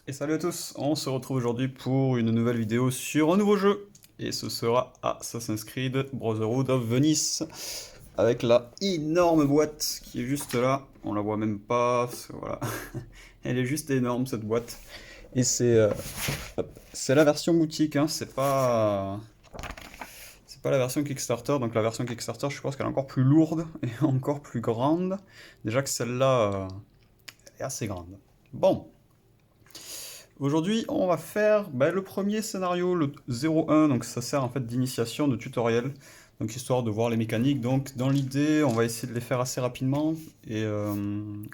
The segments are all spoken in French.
Et salut à tous, on se retrouve aujourd'hui pour une nouvelle vidéo sur un nouveau jeu. Et ce sera Assassin's Creed Brotherhood of Venice. Avec la énorme boîte qui est juste là. On la voit même pas, voilà. Elle est juste énorme cette boîte. Et c'est la version boutique, hein. C'est pas la version Kickstarter. Donc la version Kickstarter, je pense qu'elle est encore plus lourde et encore plus grande. Déjà que celle-là est assez grande. Bon. Aujourd'hui, on va faire le premier scénario, le 01, donc ça sert en fait d'initiation, de tutoriel, donc histoire de voir les mécaniques. Donc dans l'idée, on va essayer de les faire assez rapidement, et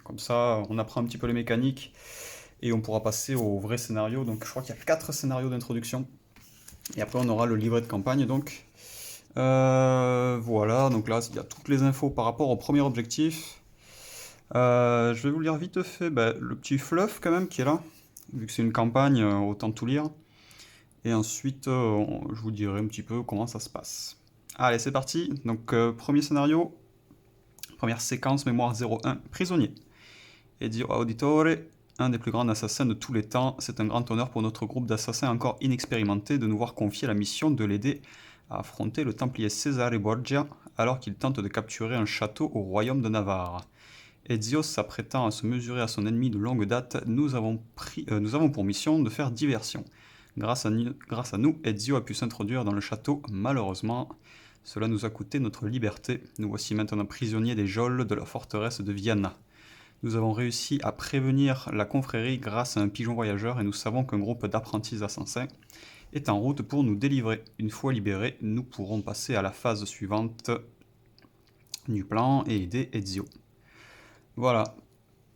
comme ça, on apprend un petit peu les mécaniques, et on pourra passer au vrai scénario. Donc je crois qu'il y a 4 scénarios d'introduction, et après on aura le livret de campagne, donc voilà, donc là il y a toutes les infos par rapport au premier objectif. Je vais vous lire vite fait le petit fluff quand même qui est là. Vu que c'est une campagne, autant tout lire. Et ensuite, je vous dirai un petit peu comment ça se passe. Allez, c'est parti. Donc, premier scénario, première séquence, mémoire 01, prisonnier. Ezio Auditore, un des plus grands assassins de tous les temps. C'est un grand honneur pour notre groupe d'assassins encore inexpérimentés de nous voir confier la mission de l'aider à affronter le Templier Cesare Borgia alors qu'il tente de capturer un château au royaume de Navarre. Ezio s'apprêtant à se mesurer à son ennemi de longue date, nous avons pour mission de faire diversion. Grâce à nous, Ezio a pu s'introduire dans le château. Malheureusement, cela nous a coûté notre liberté. Nous voici maintenant prisonniers des geôles de la forteresse de Viana. Nous avons réussi à prévenir la confrérie grâce à un pigeon voyageur et nous savons qu'un groupe d'apprentis assassins est en route pour nous délivrer. Une fois libérés, nous pourrons passer à la phase suivante du plan et aider Ezio. Voilà.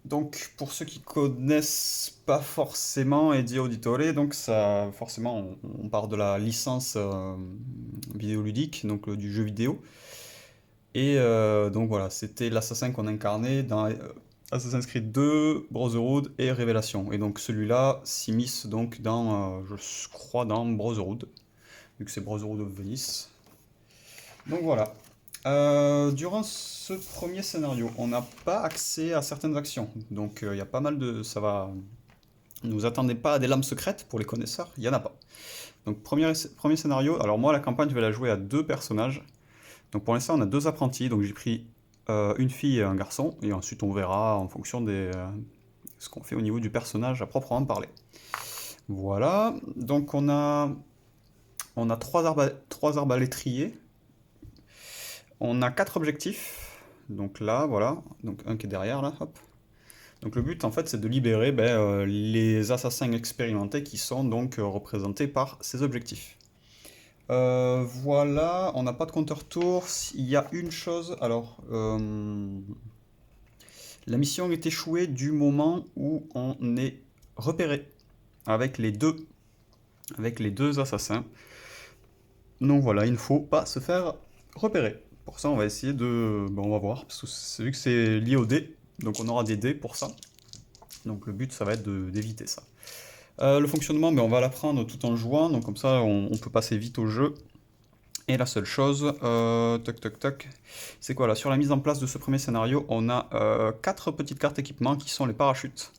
Donc, pour ceux qui connaissent pas forcément Ezio Auditore, donc ça, forcément, on part de la licence vidéoludique, donc du jeu vidéo. Et donc voilà, c'était l'assassin qu'on incarnait dans Assassin's Creed 2, Brotherhood et Révélation. Et donc celui-là s'immisce donc dans, je crois, dans Brotherhood, vu que c'est Brotherhood of Venice. Donc voilà. Durant ce premier scénario, on n'a pas accès à certaines actions. Donc il y a pas mal de... Ça va... Ne vous attendez pas à des lames secrètes pour les connaisseurs, il n'y en a pas. Donc premier scénario, alors moi la campagne je vais la jouer à deux personnages. Donc pour l'instant on a deux apprentis, donc j'ai pris une fille et un garçon, et ensuite on verra en fonction de ce qu'on fait au niveau du personnage à proprement parler. Voilà, donc on a trois arbalétriers. On a quatre objectifs. Donc là, voilà. Donc un qui est derrière, là, hop. Donc le but, en fait, c'est de libérer les assassins expérimentés qui sont donc représentés par ces objectifs. Voilà, on n'a pas de compteur-tour. Il y a une chose, alors... la mission est échouée du moment où on est repéré avec les deux assassins. Donc voilà, il ne faut pas se faire repérer. Pour ça, on va essayer de... on va voir, parce que vu que c'est lié au dé, donc on aura des dés pour ça. Donc le but, ça va être d'éviter ça. Le fonctionnement, on va l'apprendre tout en jouant, donc comme ça, on peut passer vite au jeu. Et la seule chose, toc toc toc, c'est quoi là? Sur la mise en place de ce premier scénario, on a 4 petites cartes équipement qui sont les parachutes.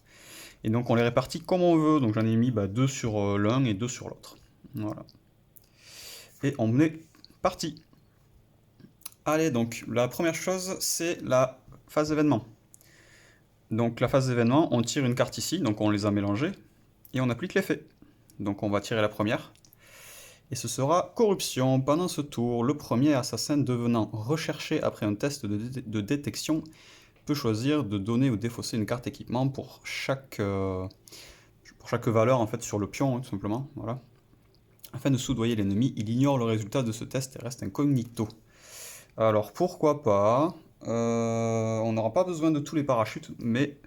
Et donc on les répartit comme on veut, donc j'en ai mis 2 sur l'un et 2 sur l'autre. Voilà. Et on est parti. Allez, donc la première chose, c'est la phase d'événement. Donc la phase d'événement, on tire une carte ici, donc on les a mélangées, et on applique l'effet. Donc on va tirer la première, et ce sera corruption. Pendant ce tour, le premier assassin devenant recherché après un test de détection peut choisir de donner ou défausser une carte équipement pour chaque valeur en fait sur le pion, hein, tout simplement. Voilà. Afin de soudoyer l'ennemi, il ignore le résultat de ce test et reste incognito. Alors pourquoi pas, on n'aura pas besoin de tous les parachutes, mais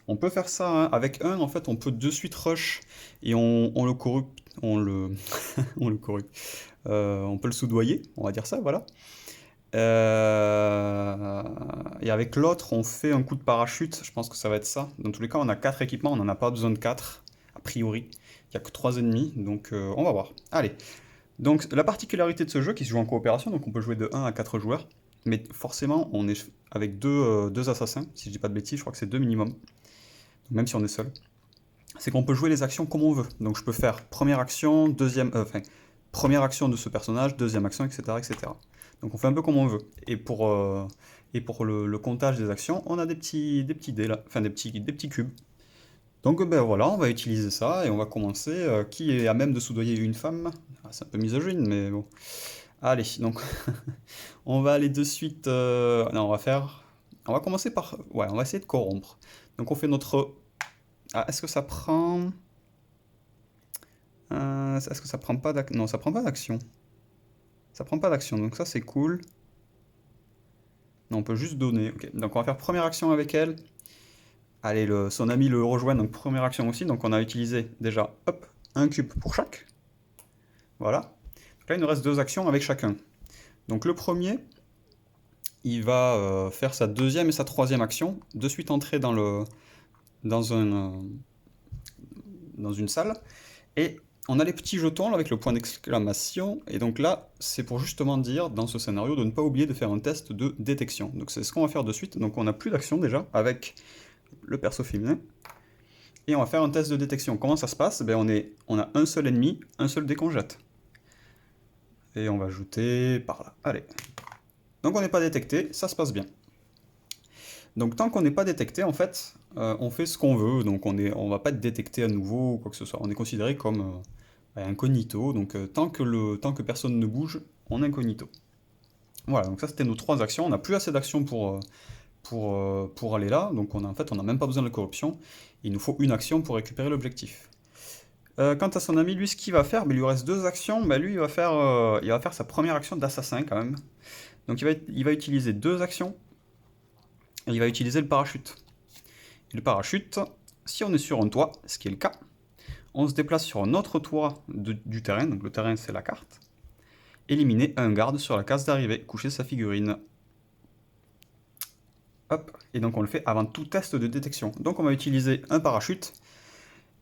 on peut faire ça, hein. Avec un, en fait, on peut de suite rush et on le corrupte, on le corrupte. On peut le soudoyer, on va dire ça, voilà. Et avec l'autre, on fait un coup de parachute, je pense que ça va être ça. Dans tous les cas, on a 4 équipements, on n'en a pas besoin de 4, a priori. Il n'y a que 3 ennemis, donc on va voir. Allez, donc la particularité de ce jeu qui se joue en coopération, donc on peut jouer de 1 à 4 joueurs, mais forcément on est avec deux assassins, si je dis pas de bêtises, je crois que c'est 2 minimum, même si on est seul. c'est qu'on peut jouer les actions comme on veut. Donc je peux faire première action, première action de ce personnage, deuxième action, etc., etc. Donc on fait un peu comme on veut. Et pour le comptage des actions, on a des petits dés là, enfin des petits cubes. Donc ben voilà, on va utiliser ça et on va commencer. Qui est à même de soudoyer une femme? Ah, c'est un peu misogyne, mais bon. Allez, donc on va aller de suite. Non, on va commencer par. Ouais, on va essayer de corrompre. Donc on fait notre. Ah, est-ce que ça prend. Est-ce que ça prend pas d'action? Non, ça prend pas d'action. Ça prend pas d'action, donc ça c'est cool. Non, on peut juste donner. Ok, donc on va faire première action avec elle. Allez, son ami le rejoint, donc première action aussi. Donc on a utilisé déjà, hop, un cube pour chaque. Voilà. Donc là, il nous reste 2 actions avec chacun. Donc le premier, il va faire sa deuxième et sa troisième action, de suite entrer dans une salle. Et on a les petits jetons là, avec le point d'exclamation. Et donc là, c'est pour justement dire, dans ce scénario, de ne pas oublier de faire un test de détection. Donc c'est ce qu'on va faire de suite. Donc on n'a plus d'action déjà avec le perso féminin. Et on va faire un test de détection. Comment ça se passe? Ben, on a un seul ennemi, un seul dé qu'on jette. Et on va ajouter par là. Allez. Donc on n'est pas détecté, ça se passe bien. Donc tant qu'on n'est pas détecté, en fait, on fait ce qu'on veut. Donc on va pas être détecté à nouveau ou quoi que ce soit. On est considéré comme incognito. Donc tant que personne ne bouge, on est incognito. Voilà, donc ça c'était nos 3 actions. On n'a plus assez d'actions pour aller là. Donc en fait, on n'a même pas besoin de corruption. Il nous faut une action pour récupérer l'objectif. Quant à son ami, lui, ce qu'il va faire, il lui reste 2 actions. Lui, il va faire sa première action d'assassin quand même. Donc il va utiliser 2 actions. Et il va utiliser le parachute. Et le parachute, si on est sur un toit, ce qui est le cas, on se déplace sur un autre toit du terrain. Donc le terrain, c'est la carte. Éliminer un garde sur la case d'arrivée. Coucher sa figurine. Hop. Et donc on le fait avant tout test de détection. Donc on va utiliser un parachute.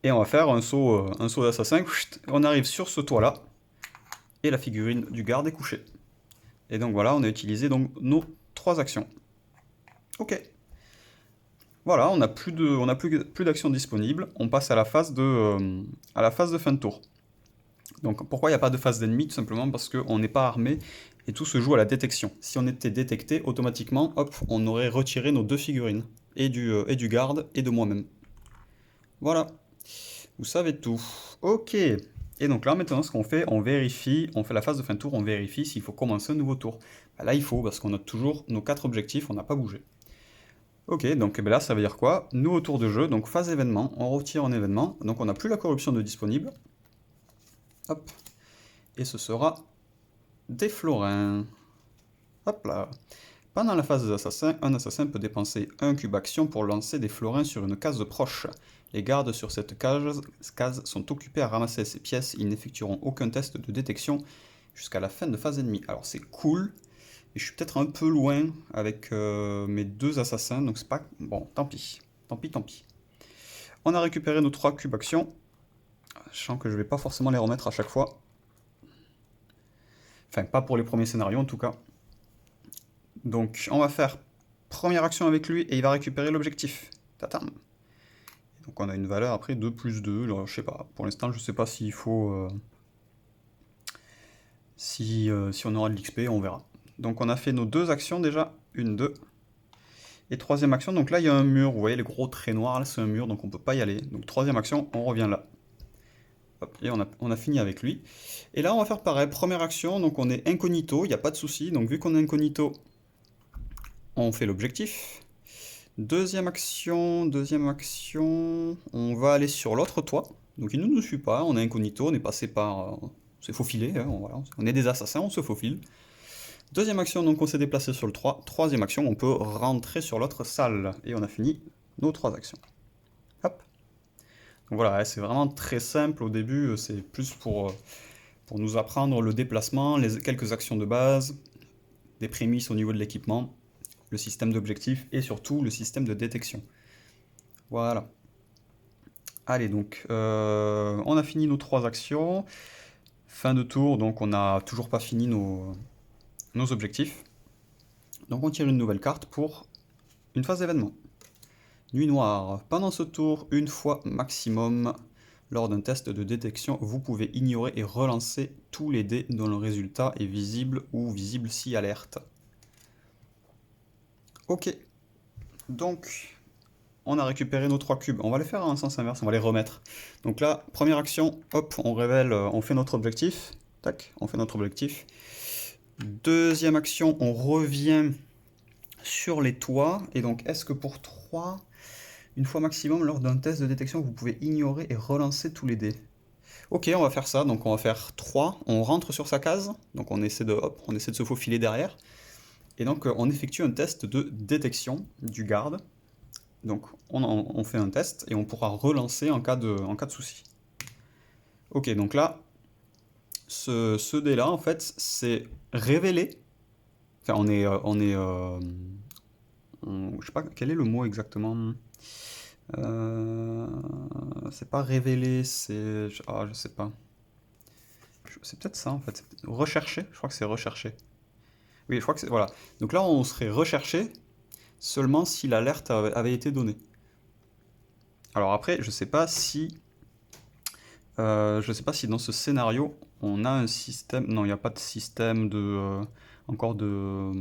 Et on va faire un saut d'assassin. On arrive sur ce toit-là. Et la figurine du garde est couchée. Et donc voilà, on a utilisé donc nos 3 actions. Ok. Voilà, on n'a plus d'actions disponibles. On passe à la phase de fin de tour. Donc pourquoi il n'y a pas de phase d'ennemi? Tout simplement parce qu'on n'est pas armé et tout se joue à la détection. Si on était détecté, automatiquement, hop, on aurait retiré nos 2 figurines. Et du garde et de moi-même. Voilà. Vous savez tout. Ok. Et donc là, maintenant, ce qu'on fait, on vérifie, on fait la phase de fin de tour, on vérifie s'il faut commencer un nouveau tour. Là, il faut, parce qu'on a toujours nos 4 objectifs, on n'a pas bougé. Ok, donc là, ça veut dire quoi? Nouveau tour de jeu, donc phase événement, on retire un événement, donc on n'a plus la corruption de disponible. Hop. Et ce sera des florins. Hop là. Pendant la phase des assassins, un assassin peut dépenser un cube action pour lancer des florins sur une case proche. Les gardes sur cette case sont occupés à ramasser ces pièces, ils n'effectueront aucun test de détection jusqu'à la fin de phase ennemie. Alors c'est cool, mais je suis peut-être un peu loin avec mes 2 assassins, donc c'est pas... Bon, tant pis. Tant pis. On a récupéré nos 3 cubes action. Je sens que je vais pas forcément les remettre à chaque fois. Enfin, pas pour les premiers scénarios en tout cas. Donc on va faire première action avec lui et il va récupérer l'objectif. Tatam. Donc on a une valeur après 2 plus 2, alors, je sais pas. Pour l'instant, je sais pas s'il faut... si on aura de l'XP, on verra. Donc on a fait nos 2 actions déjà. 1, 2. Et troisième action, donc là il y a un mur. Vous voyez les gros traits noirs, là c'est un mur, donc on peut pas y aller. Donc troisième action, on revient là. Hop, et on a fini avec lui. Et là on va faire pareil. Première action, donc on est incognito, il n'y a pas de souci. Donc vu qu'on est incognito, on fait l'objectif. Deuxième action, on va aller sur l'autre toit. Donc il ne nous suit pas, on est incognito, on est passé par... on s'est faufilé, hein, voilà. On est des assassins, on se faufile. Deuxième action, donc on s'est déplacé sur le 3. Troisième action, on peut rentrer sur l'autre salle. Et on a fini nos 3 actions. Hop. Donc voilà, c'est vraiment très simple au début, c'est plus pour nous apprendre le déplacement, quelques actions de base, des prémices au niveau de l'équipement, le système d'objectifs et surtout le système de détection. Voilà. Allez, donc on a fini nos 3 actions. Fin de tour, donc on n'a toujours pas fini nos objectifs. Donc on tire une nouvelle carte pour une phase d'événement. Nuit noire. Pendant ce tour, une fois maximum, lors d'un test de détection, vous pouvez ignorer et relancer tous les dés dont le résultat est visible ou visible si alerte. Ok. Donc, on a récupéré nos 3 cubes. On va les faire en sens inverse, on va les remettre. Donc là, première action, hop, on révèle, on fait notre objectif. Tac, on fait notre objectif. Deuxième action, on revient sur les toits. Et donc, est-ce que pour 3, une fois maximum, lors d'un test de détection, vous pouvez ignorer et relancer tous les dés? Ok, on va faire ça. Donc, on va faire 3. On rentre sur sa case. Donc, on essaie de se faufiler derrière. Et donc, on effectue un test de détection du garde. Donc, on fait un test et on pourra relancer en cas de souci. Ok, donc là, ce dé-là, en fait, c'est révélé. Enfin, je sais pas, quel est le mot exactement? C'est pas révélé, c'est... Ah, je sais pas. C'est peut-être ça, en fait. Recherché? Je crois que c'est recherché. Oui, je crois que c'est... Voilà. Donc là, on serait recherché seulement si l'alerte avait été donnée. Alors après, je sais pas si dans ce scénario, on a un système... Non, il n'y a pas de système de... encore de...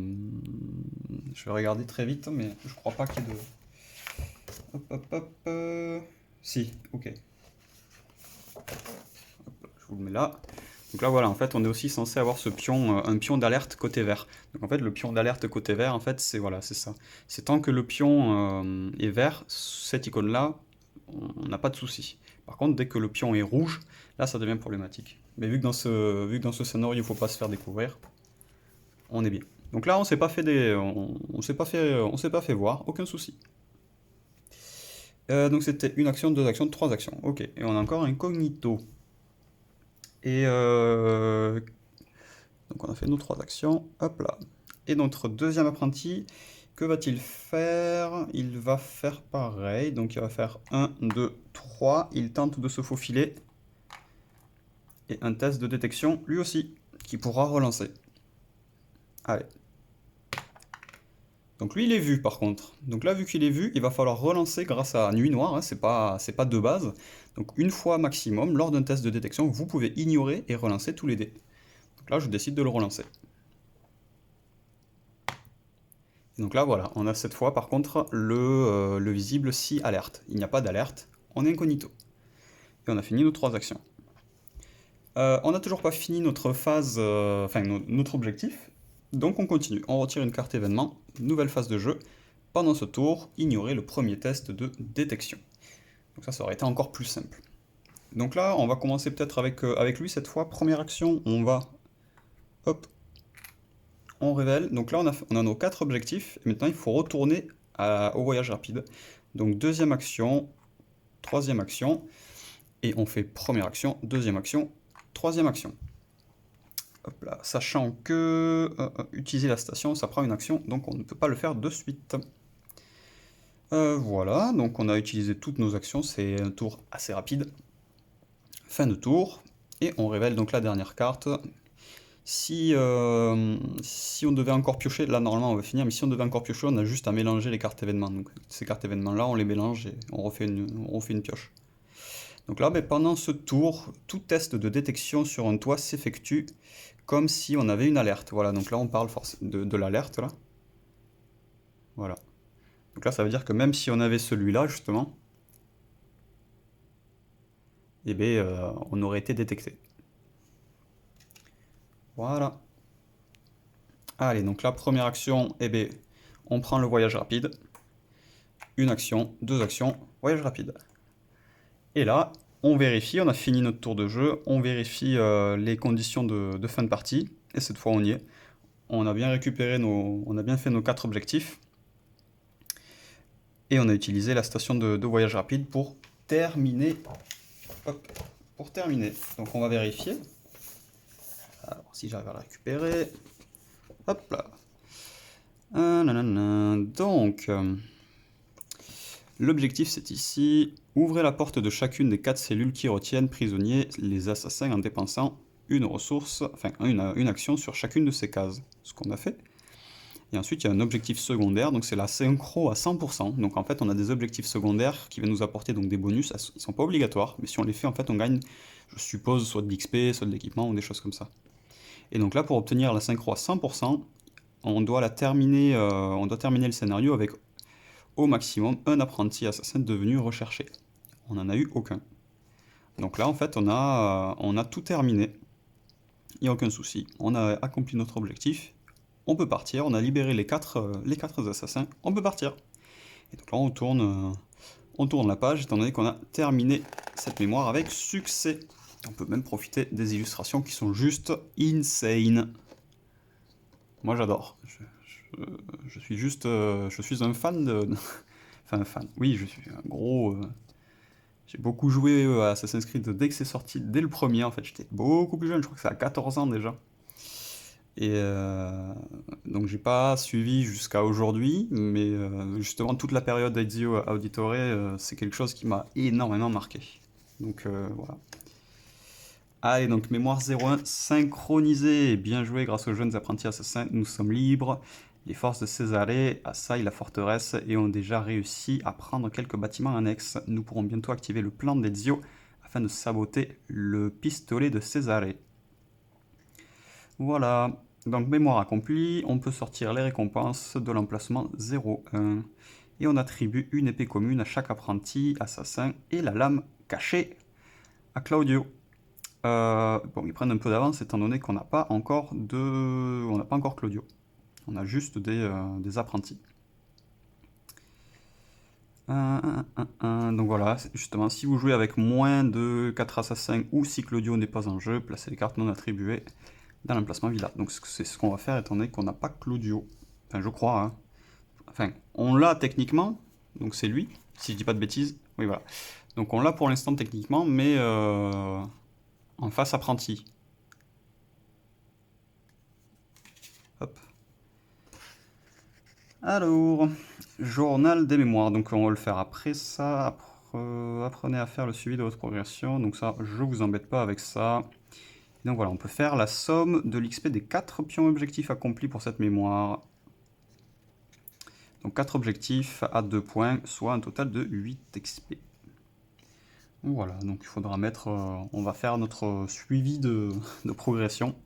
Je vais regarder très vite, mais je crois pas qu'il y ait de... Hop, hop, hop... Si, ok. Hop, je vous le mets là. Donc là, voilà, en fait, on est aussi censé avoir ce pion, un pion d'alerte côté vert. Donc en fait, le pion d'alerte côté vert, en fait, c'est voilà, c'est ça. C'est tant que le pion est vert, cette icône-là, on n'a pas de souci. Par contre, dès que le pion est rouge, là, ça devient problématique. Mais vu que dans ce scénario, il ne faut pas se faire découvrir, on est bien. Donc là, on s'est pas fait on s'est pas fait voir, aucun souci. Donc c'était une action, deux actions, trois actions. Ok, et on a encore incognito. Et donc on a fait nos trois actions, hop là. Et notre deuxième apprenti, que va-t-il faire? Il va faire pareil, donc il va faire 1, 2, 3, il tente de se faufiler. Et un test de détection, lui aussi, qui pourra relancer. Allez. Donc lui il est vu par contre. Donc là vu qu'il est vu, il va falloir relancer grâce à Nuit Noire, hein, c'est pas de base. Donc une fois maximum, lors d'un test de détection, vous pouvez ignorer et relancer tous les dés. Donc là je décide de le relancer. Et donc là voilà, on a cette fois par contre le visible si alerte. Il n'y a pas d'alerte, on est incognito. Et on a fini nos trois actions. On n'a toujours pas fini notre phase, enfin notre objectif. Donc on continue, on retire une carte événement, nouvelle phase de jeu. Pendant ce tour, ignorer le premier test de détection. Donc ça aurait été encore plus simple. Donc là, on va commencer peut-être avec lui cette fois. Première action, on va... Hop. On révèle. Donc là, on a nos 4 objectifs. Et maintenant, il faut retourner au voyage rapide. Donc deuxième action, troisième action. Et on fait première action, deuxième action, troisième action. Hop là, sachant que utiliser la station, ça prend une action, donc on ne peut pas le faire de suite. Voilà, donc on a utilisé toutes nos actions, c'est un tour assez rapide. Fin de tour, et on révèle donc la dernière carte. Si on devait encore piocher, là normalement on va finir, mais si on devait encore piocher, on a juste à mélanger les cartes événements. Donc ces cartes événements là, on les mélange et on refait une pioche. Donc là, pendant ce tour, tout test de détection sur un toit s'effectue comme si on avait une alerte. Voilà, donc là on parle de l'alerte là. Voilà. Donc là ça veut dire que même si on avait celui-là justement, eh bien on aurait été détecté. Voilà. Allez, donc la première action, eh bien on prend le voyage rapide. Une action, deux actions, voyage rapide. Et là, on vérifie, on a fini notre tour de jeu, on vérifie les conditions de fin de partie, et cette fois on y est. On a bien récupéré on a bien fait nos 4 objectifs. Et on a utilisé la station de voyage rapide pour terminer. Hop, pour terminer. Donc on va vérifier. Alors si j'arrive à la récupérer. Hop là. Donc, l'objectif c'est ici. Ouvrez la porte de chacune des 4 cellules qui retiennent prisonniers les assassins en dépensant une ressource, enfin une action sur chacune de ces cases. Ce qu'on a fait. Et ensuite, il y a un objectif secondaire, donc c'est la synchro à 100%. Donc en fait, on a des objectifs secondaires qui viennent nous apporter donc des bonus. Ils sont pas obligatoires, mais si on les fait, en fait, on gagne, je suppose, soit de l'XP, soit de l'équipement ou des choses comme ça. Et donc là, pour obtenir la synchro à 100%, on doit terminer le scénario avec au maximum un apprenti assassin devenu recherché. On n'en a eu aucun. Donc là, en fait, on a tout terminé. Il n'y a aucun souci. On a accompli notre objectif. On peut partir. On a libéré les quatre assassins. On peut partir. Et donc là, on tourne la page, étant donné qu'on a terminé cette mémoire avec succès. On peut même profiter des illustrations qui sont juste insane. Moi, j'adore. Je suis juste... je suis un fan de... Enfin, un fan. Oui, je suis un gros... J'ai beaucoup joué à Assassin's Creed dès que c'est sorti, dès le premier en fait. J'étais beaucoup plus jeune, je crois que c'est à 14 ans déjà. Et donc j'ai pas suivi jusqu'à aujourd'hui, mais justement toute la période Ezio Auditore, c'est quelque chose qui m'a énormément marqué. Donc voilà. Allez, donc mémoire 01 synchronisée. Bien joué grâce aux jeunes apprentis assassins, nous sommes libres. Les forces de Césarée assaillent la forteresse et ont déjà réussi à prendre quelques bâtiments annexes. Nous pourrons bientôt activer le plan d'Ezio afin de saboter le pistolet de Césarée. Voilà, donc mémoire accomplie, on peut sortir les récompenses de l'emplacement 01. Et on attribue une épée commune à chaque apprenti assassin et la lame cachée à Claudio. Bon, ils prennent un peu d'avance étant donné qu'on n'a pas encore Claudio. On a juste des apprentis. Donc voilà, justement, si vous jouez avec moins de 4 assassins ou si Claudio n'est pas en jeu, placez les cartes non attribuées dans l'emplacement villa. Donc c'est ce qu'on va faire étant donné qu'on n'a pas Claudio. Enfin, je crois. Hein. Enfin, on l'a techniquement, donc c'est lui, si je dis pas de bêtises. Oui, voilà. Donc on l'a pour l'instant techniquement, mais en face apprenti. Hop. Alors, journal des mémoires. Donc on va le faire après ça. Apprenez à faire le suivi de votre progression. Donc ça, je vous embête pas avec ça. Donc voilà, on peut faire la somme de l'XP des 4 pions objectifs accomplis pour cette mémoire. Donc 4 objectifs à 2 points, soit un total de 8 XP. Voilà, donc il faudra mettre... on va faire notre suivi de progression.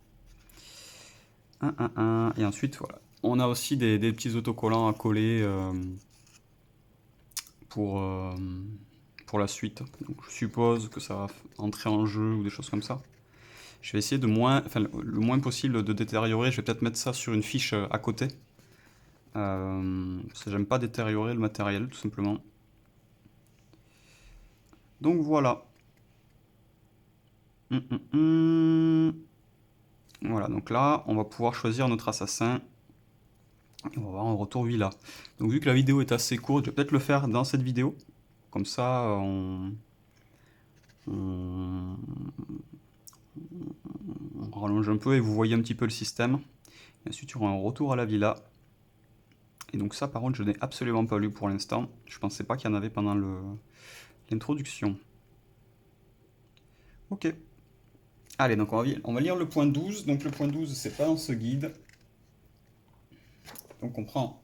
1, 1, 1. Et ensuite, voilà. On a aussi des petits autocollants à coller pour la suite. Donc je suppose que ça va entrer en jeu ou des choses comme ça. Je vais essayer le moins possible de détériorer. Je vais peut-être mettre ça sur une fiche à côté. Parce que j'aime pas détériorer le matériel, tout simplement. Donc voilà. Voilà, donc là, on va pouvoir choisir notre assassin. Et on va avoir un retour villa. Donc vu que la vidéo est assez courte, je vais peut-être le faire dans cette vidéo. Comme ça, on rallonge un peu et vous voyez un petit peu le système. Et ensuite, il y aura un retour à la villa. Et donc ça, par contre, je n'ai absolument pas lu pour l'instant. Je pensais pas qu'il y en avait pendant l'introduction. Ok. Allez, donc on va lire le point 12. Donc le point 12, c'est pas dans ce guide. Donc on prend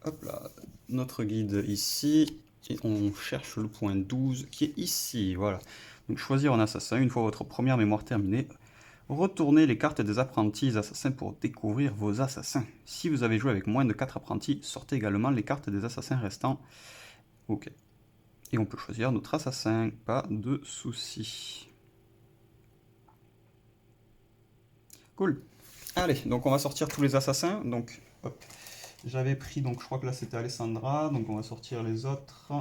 hop là, notre guide ici. Et on cherche le point 12 qui est ici. Voilà. Donc choisir un assassin. Une fois votre première mémoire terminée, retournez les cartes des apprentis assassins pour découvrir vos assassins. Si vous avez joué avec moins de 4 apprentis, sortez également les cartes des assassins restants. Ok. Et on peut choisir notre assassin, pas de souci. Cool. Allez, donc on va sortir tous les assassins. Donc, hop. J'avais pris, donc je crois que là c'était Alessandra, donc on va sortir les autres.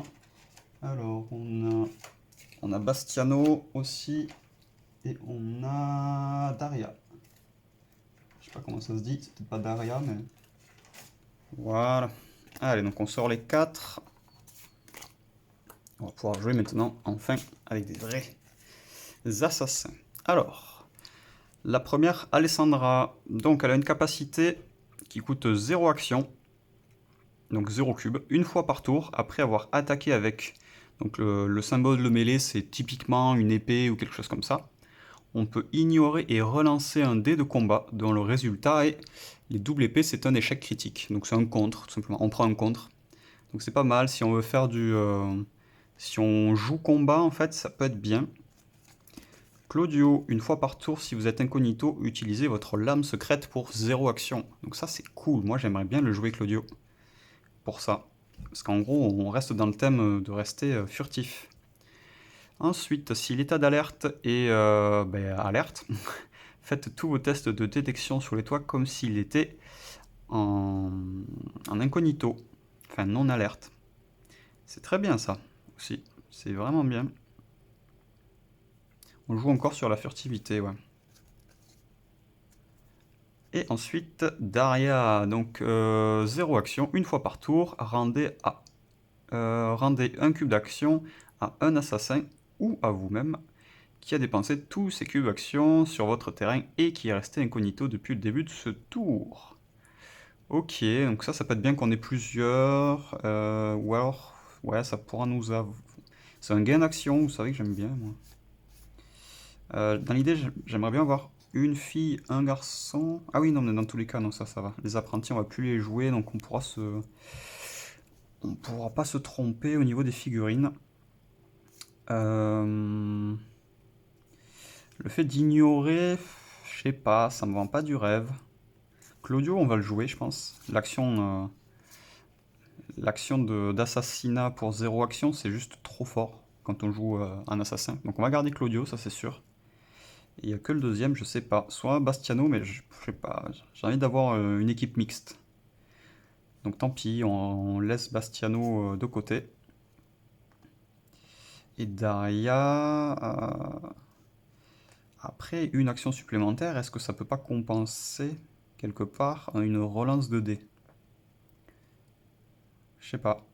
Alors, on a Bastiano aussi. Et on a Daria. Je sais pas comment ça se dit, c'est peut-être pas Daria, mais... Voilà. Allez, donc on sort les 4. On va pouvoir jouer maintenant, enfin, avec des vrais assassins. Alors, la première, Alessandra. Donc, elle a une capacité qui coûte 0 action. Donc 0 cube, une fois par tour, après avoir attaqué avec... Donc le symbole de mêlée, c'est typiquement une épée ou quelque chose comme ça. on peut ignorer et relancer un dé de combat dont le résultat est les doubles épées, c'est un échec critique. Donc c'est un contre, tout simplement. On prend un contre. Donc c'est pas mal. Si on veut faire du... si on joue combat, en fait, ça peut être bien. Claudio, une fois par tour, si vous êtes incognito, utilisez votre lame secrète pour 0 action. Donc ça, c'est cool. Moi, j'aimerais bien le jouer, Claudio, pour ça. Parce qu'en gros, on reste dans le thème de rester furtif. Ensuite, si l'état d'alerte est alerte, faites tous vos tests de détection sur les toits comme s'il était en incognito, enfin non alerte. C'est très bien ça aussi, c'est vraiment bien. On joue encore sur la furtivité, ouais. Et ensuite, Daria, donc 0 action, une fois par tour, rendez un cube d'action à un assassin ou à vous-même qui a dépensé tous ses cubes d'action sur votre terrain et qui est resté incognito depuis le début de ce tour. Ok, donc ça peut être bien qu'on ait plusieurs, ou alors, ouais, ça pourra nous avoir... C'est un gain d'action, vous savez que j'aime bien, moi. Dans l'idée, j'aimerais bien avoir une fille, un garçon... Ah oui, non, mais dans tous les cas, non, ça va. Les apprentis, on va plus les jouer, donc on pourra pas se tromper au niveau des figurines. Le fait d'ignorer, je sais pas, ça me vend pas du rêve. Claudio, on va le jouer, je pense. L'action d'assassinat pour 0 action, c'est juste trop fort quand on joue un assassin. Donc on va garder Claudio, ça c'est sûr. Il n'y a que le deuxième, je sais pas. Soit Bastiano, mais je sais pas. J'ai envie d'avoir une équipe mixte. Donc tant pis, on laisse Bastiano de côté. Et Daria... Après, une action supplémentaire, est-ce que ça peut pas compenser quelque part une relance de dés? Je sais pas.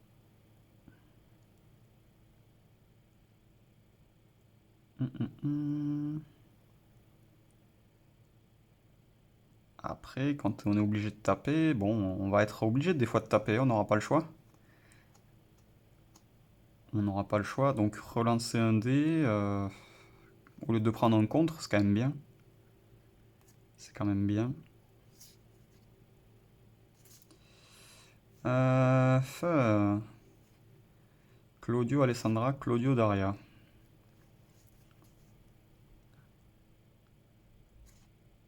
Après, quand on est obligé de taper, bon, on va être obligé des fois de taper, on n'aura pas le choix. On n'aura pas le choix, donc relancer un dé, au lieu de prendre un contre, c'est quand même bien. C'est quand même bien. Claudio, Alessandra, Claudio, Daria.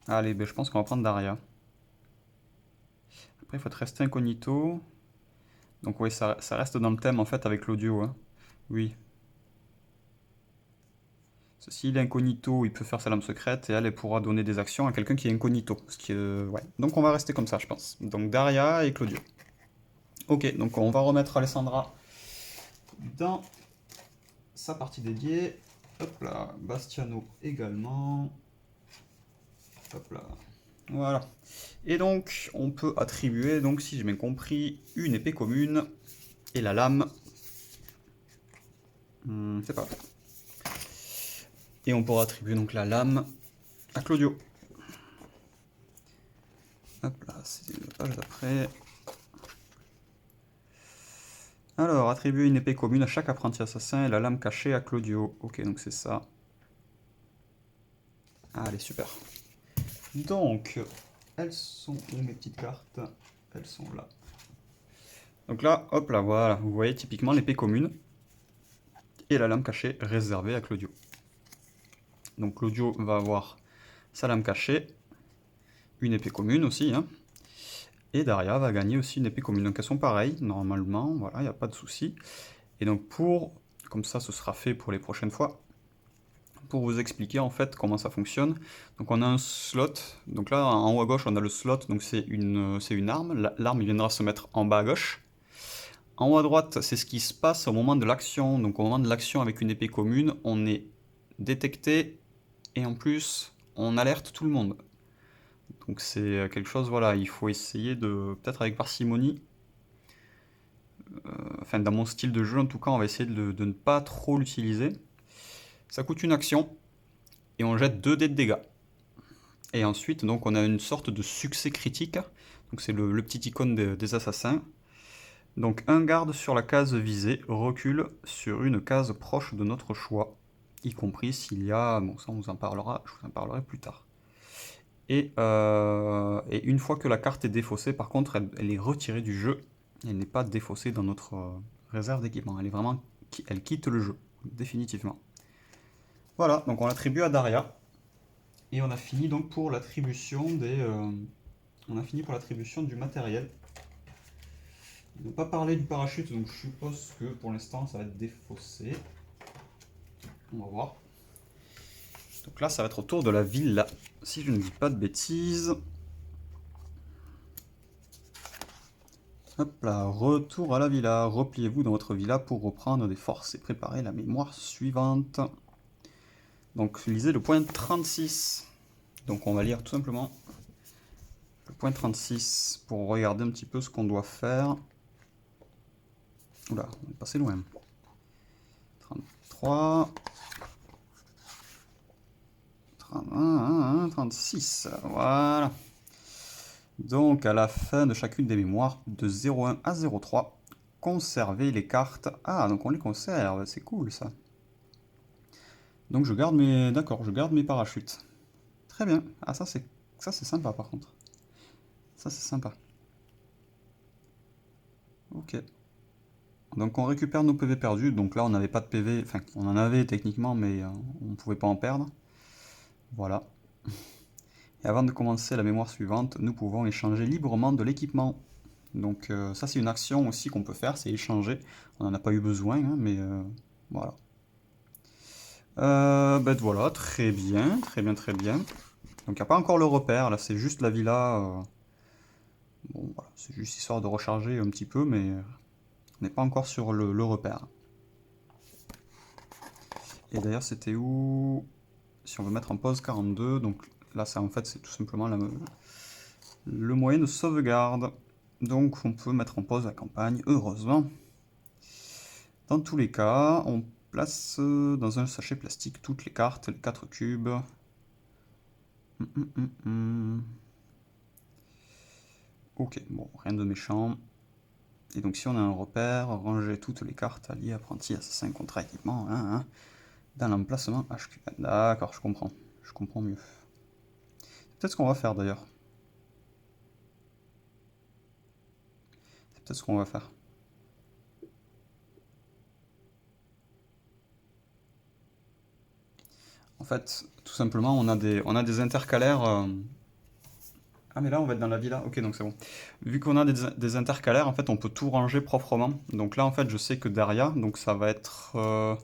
Allez, ben, je pense qu'on va prendre Daria. Après, il faut rester incognito. Donc oui, ça reste dans le thème en fait avec Claudio. Hein. Oui. S'il est incognito, il peut faire sa lame secrète et elle pourra donner des actions à quelqu'un qui est incognito. Ouais. Donc on va rester comme ça, je pense. Donc Daria et Claudio. Ok, donc on va remettre Alessandra dans sa partie dédiée. Hop là, Bastiano également. Hop là. Voilà. Et donc, on peut attribuer, donc si j'ai bien compris, une épée commune et la lame. C'est pas vrai. Et on pourra attribuer donc la lame à Claudio. Hop là, c'est la page d'après. Alors, attribuer une épée commune à chaque apprenti assassin et la lame cachée à Claudio. Ok, donc c'est ça. Allez, super. Donc, elles sont où mes petites cartes? Elles sont là. Donc là, hop là, voilà. Vous voyez typiquement l'épée commune et la lame cachée réservée à Claudio. Donc Claudio va avoir sa lame cachée, une épée commune aussi, hein. Et Daria va gagner aussi une épée commune. Donc elles sont pareilles, normalement, voilà, il n'y a pas de souci. Et donc comme ça ce sera fait pour les prochaines fois, pour vous expliquer en fait comment ça fonctionne. Donc on a un slot, donc là en haut à gauche on a le slot, donc c'est une arme, l'arme viendra se mettre en bas à gauche. En haut à droite, c'est ce qui se passe au moment de l'action. Donc au moment de l'action avec une épée commune, on est détecté et en plus on alerte tout le monde. Donc c'est quelque chose, voilà, il faut essayer de, peut-être avec parcimonie, enfin dans mon style de jeu en tout cas, on va essayer de ne pas trop l'utiliser. Ça coûte une action et on jette 2 dés de dégâts. Et ensuite, donc on a une sorte de succès critique, donc c'est le petit icône des assassins. Donc un garde sur la case visée recule sur une case proche de notre choix. y compris s'il y a... Bon, ça on vous en parlera, je vous en parlerai plus tard. Et une fois que la carte est défaussée, par contre, elle est retirée du jeu. Elle n'est pas défaussée dans notre réserve d'équipement. Elle est vraiment... Elle quitte le jeu, définitivement. Voilà, donc on l'attribue à Daria. Et on a fini donc pour l'attribution des... on a fini pour l'attribution du matériel. On n'a pas parlé du parachute, donc je suppose que pour l'instant ça va être défaussé. On va voir. Donc là, ça va être au tour de la villa, si je ne dis pas de bêtises. Hop là, retour à la villa. Repliez-vous dans votre villa pour reprendre des forces et préparer la mémoire suivante. Donc lisez le point 36. Donc on va lire tout simplement le point 36 pour regarder un petit peu ce qu'on doit faire. Oula, on est passé loin. 33... 36, voilà. Donc à la fin de chacune des mémoires, de 01 à 03, conservez les cartes. Ah, donc on les conserve, c'est cool ça. Donc je garde mes... D'accord, je garde mes parachutes. Très bien. Ah, ça c'est sympa par contre. Ça c'est sympa. Ok. Donc on récupère nos PV perdus. Donc là on n'avait pas de PV, enfin on en avait techniquement, mais on ne pouvait pas en perdre. Voilà. Et avant de commencer la mémoire suivante, nous pouvons échanger librement de l'équipement. Donc ça c'est une action aussi qu'on peut faire, c'est échanger. On n'en a pas eu besoin, hein, mais voilà. Ben voilà, très bien, très bien, très bien. Donc il n'y a pas encore le repère, là c'est juste la villa. Bon voilà, c'est juste histoire de recharger un petit peu, mais on n'est pas encore sur le repère. Et d'ailleurs c'était où? Si on veut mettre en pause 42, donc là ça en fait c'est tout simplement le moyen de sauvegarde. Donc on peut mettre en pause la campagne, heureusement. Dans tous les cas, on place dans un sachet plastique toutes les cartes, les 4 cubes. Ok, bon, rien de méchant. Et donc si on a un repère, ranger toutes les cartes alliées, apprentis, assassins, contrat, équipement, dans l'emplacement HQ. D'accord, je comprends mieux. C'est peut-être ce qu'on va faire d'ailleurs. C'est peut-être ce qu'on va faire. En fait, tout simplement, on a des intercalaires. Ah mais là on va être dans la villa, ok donc c'est bon. Vu qu'on a des intercalaires, en fait on peut tout ranger proprement. Donc là en fait je sais que Daria, donc ça va être...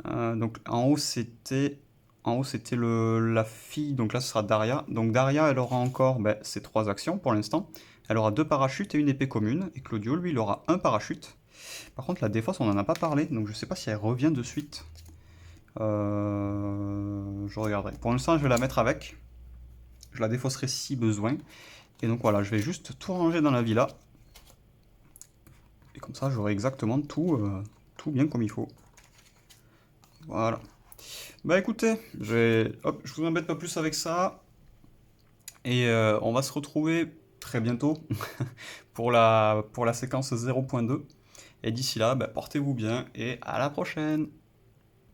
donc en haut c'était la fille, donc là ce sera Daria. Donc Daria elle aura encore ses 3 actions pour l'instant. Elle aura 2 parachutes et une épée commune. Et Claudio lui il aura un parachute. Par contre la défausse on en a pas parlé, donc je sais pas si elle revient de suite. Je regarderai. Pour l'instant je vais la mettre avec. Je la défausserai si besoin. Et donc voilà, je vais juste tout ranger dans la villa. Et comme ça, j'aurai exactement tout bien comme il faut. Voilà. Bah écoutez, je vous embête pas plus avec ça. Et on va se retrouver très bientôt pour la séquence 0.2. Et d'ici là, portez-vous bien et à la prochaine!